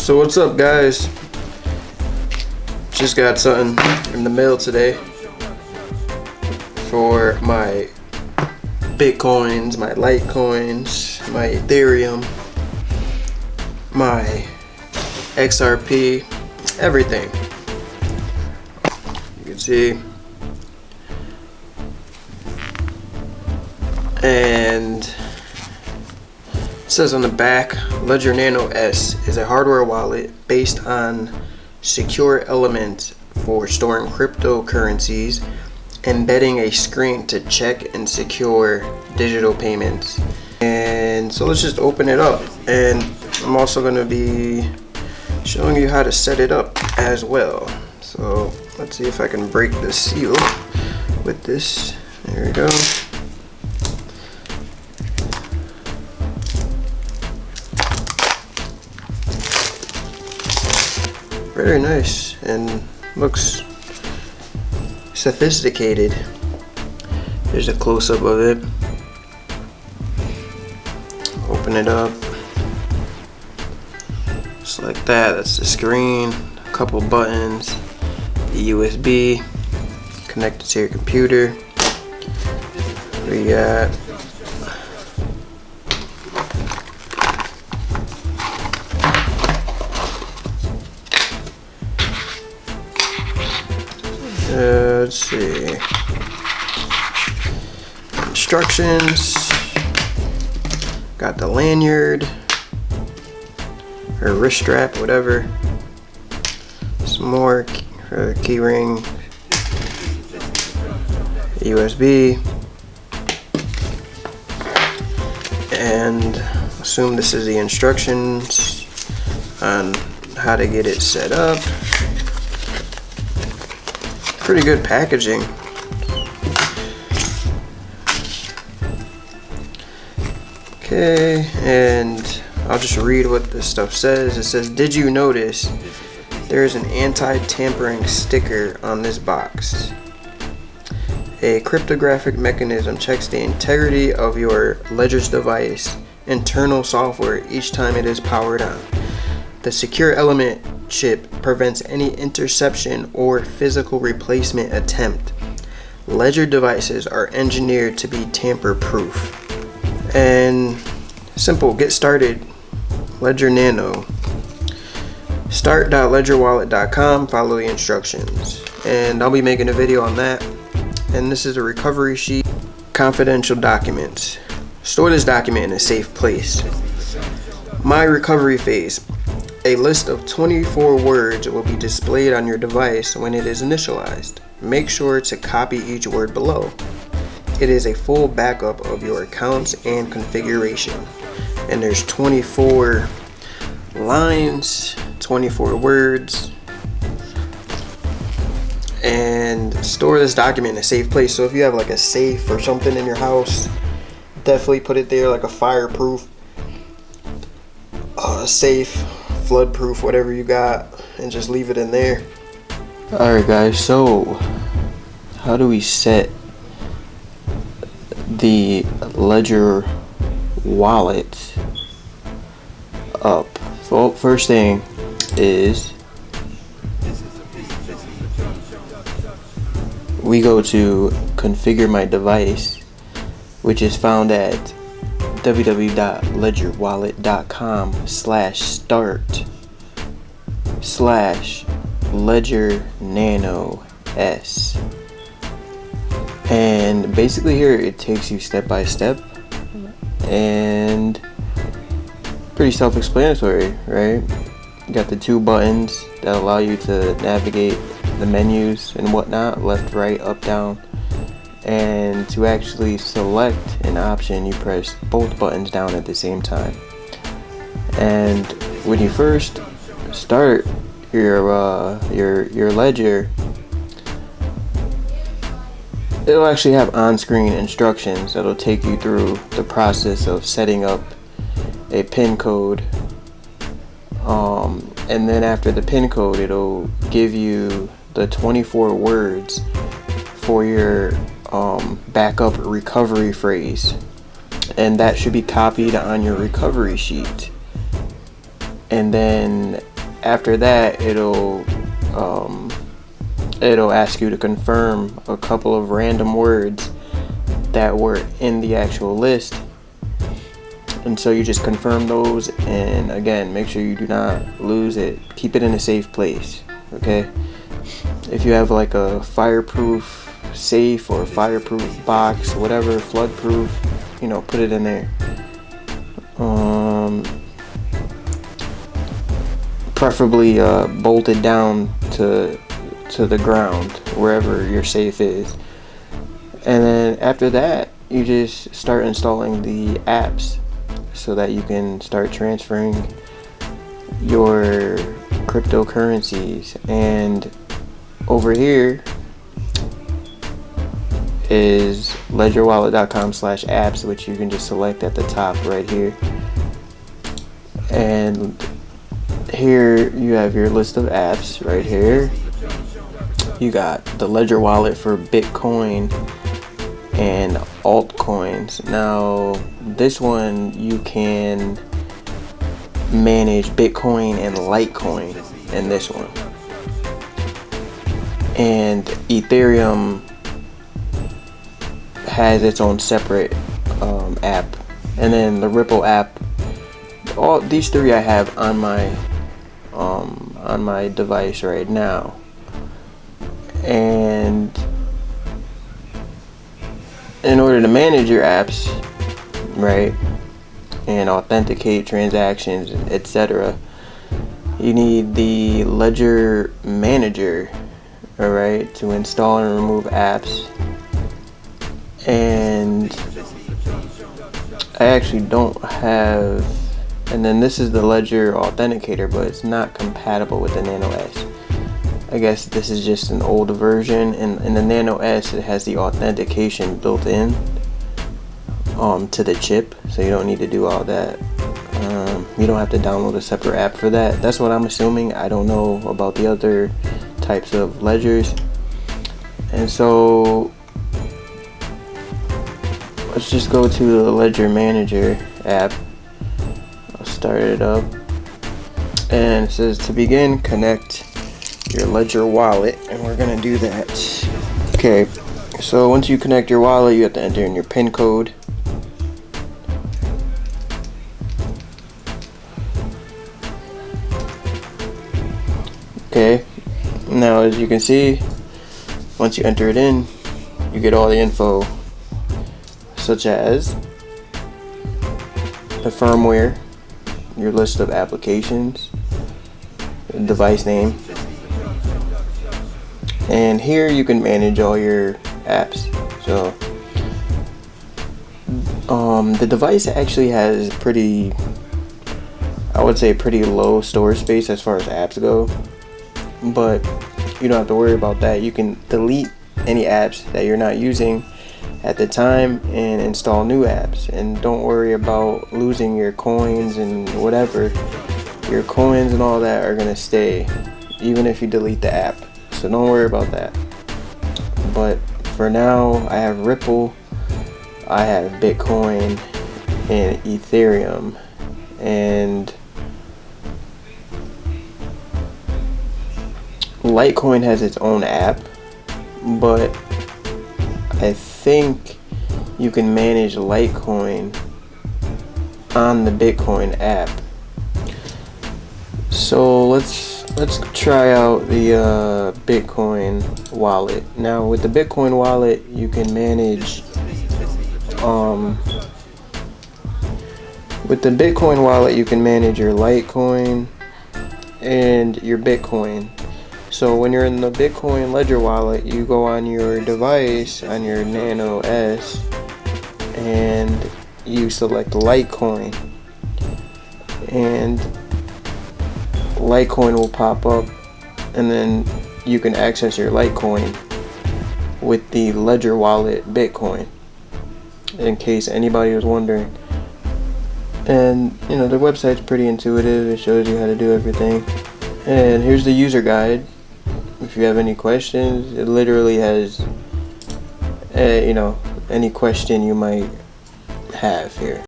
So what's up, guys? Just got something in the mail today for my Bitcoins, my Litecoins, my Ethereum, my XRP, everything. You can see. And it says on the back, Ledger Nano S is a hardware wallet based on secure element for storing cryptocurrencies, embedding a screen to check and secure digital payments. And so let's just open it up, and I'm also going to be showing you how to set it up as well. So let's see if I can break the seal with this. There we go. Very nice and looks sophisticated. Here's a close-up of it. Open it up. Just like that. That's the screen. A couple buttons. The USB connected to your computer. We got let's see, instructions, got the lanyard or wrist strap, whatever, some more for the key ring, USB, and assume this is the instructions on how to get it set up. Pretty good packaging. Okay, and I'll just read what this stuff says. It says, did you notice there is an anti-tampering sticker on this box? A cryptographic mechanism checks the integrity of your Ledger's device internal software each time it is powered on. The secure element chip prevents any interception or physical replacement attempt. Ledger devices are engineered to be tamper-proof. And simple, get started. Ledger Nano. Start.ledgerwallet.com, follow the instructions. And I'll be making a video on that. And this is a recovery sheet. Confidential documents. Store this document in a safe place. My recovery phase. A list of 24 words will be displayed on your device when it is initialized. Make sure to copy each word below. It is a full backup of your accounts and configuration. And there's 24 lines, 24 words. And store this document in a safe place. So if you have like a safe or something in your house, definitely put it there, like a fireproof safe, flood proof, whatever you got, and just leave it in there. Alright guys, so how do we set the Ledger wallet up? Well, first thing is we go to configure my device, which is found at www.ledgerwallet.com/start/Ledger Nano S. And basically here it takes you step by step and pretty self-explanatory, right? You got the two buttons that allow you to navigate the menus and whatnot, left, right, up, down. And to actually select an option, you press both buttons down at the same time. And when you first start your Ledger, it'll actually have on-screen instructions that'll take you through the process of setting up a PIN code. And then after the PIN code, it'll give you the 24 words for your backup recovery phrase, and that should be copied on your recovery sheet. And then after that, it'll ask you to confirm a couple of random words that were in the actual list. And so you just confirm those, and again, make sure you do not lose it. Keep it in a safe place, okay? If you have like a fireproof safe or fireproof box, whatever, flood-proof, you know, put it in there. Preferably bolted down to the ground, wherever your safe is. And then after that, you just start installing the apps so that you can start transferring your cryptocurrencies. And over here is ledgerwallet.com/apps, which you can just select at the top right here. And here you have your list of apps right here. You got the Ledger Wallet for Bitcoin and altcoins. Now this one, you can manage Bitcoin and Litecoin in this one. And Ethereum has its own separate app. And then the Ripple app. All these three I have on my device right now. And in order to manage your apps, right, and authenticate transactions, etc., you need the Ledger Manager, alright, to install and remove apps. And I actually don't have, and then this is the Ledger Authenticator, but it's not compatible with the Nano S. I guess this is just an older version, and in the Nano S it has the authentication built in to the chip, so you don't need to do all that. You don't have to download a separate app for that. That's what I'm assuming. I don't know about the other types of ledgers. And so let's just go to the Ledger Manager app. I'll start it up, and it says to begin, connect your Ledger wallet, and we're gonna do that. Okay, so once you connect your wallet, you have to enter in your PIN code. Okay, now as you can see, once you enter it in, you get all the info, such as the firmware, your list of applications, the device name, and here you can manage all your apps. So the device actually has pretty, I would say, pretty low storage space as far as apps go, but you don't have to worry about that. You can delete any apps that you're not using at the time and install new apps, and don't worry about losing your coins and whatever. Your coins and all that are gonna stay even if you delete the app, so don't worry about that. But for now, I have Ripple, I have Bitcoin and Ethereum, and Litecoin has its own app, but I think you can manage Litecoin on the Bitcoin app. So let's try out the Bitcoin wallet. Now with the Bitcoin wallet, you can manage with the Bitcoin wallet you can manage your Litecoin and your Bitcoin. So when you're in the Bitcoin Ledger wallet, you go on your device, on your Nano S, and you select Litecoin, and Litecoin will pop up, and then you can access your Litecoin with the Ledger wallet Bitcoin, in case anybody was wondering. And you know, the website's pretty intuitive. It shows you how to do everything, and here's the user guide. If you have any questions, it literally has you know, any question you might have here.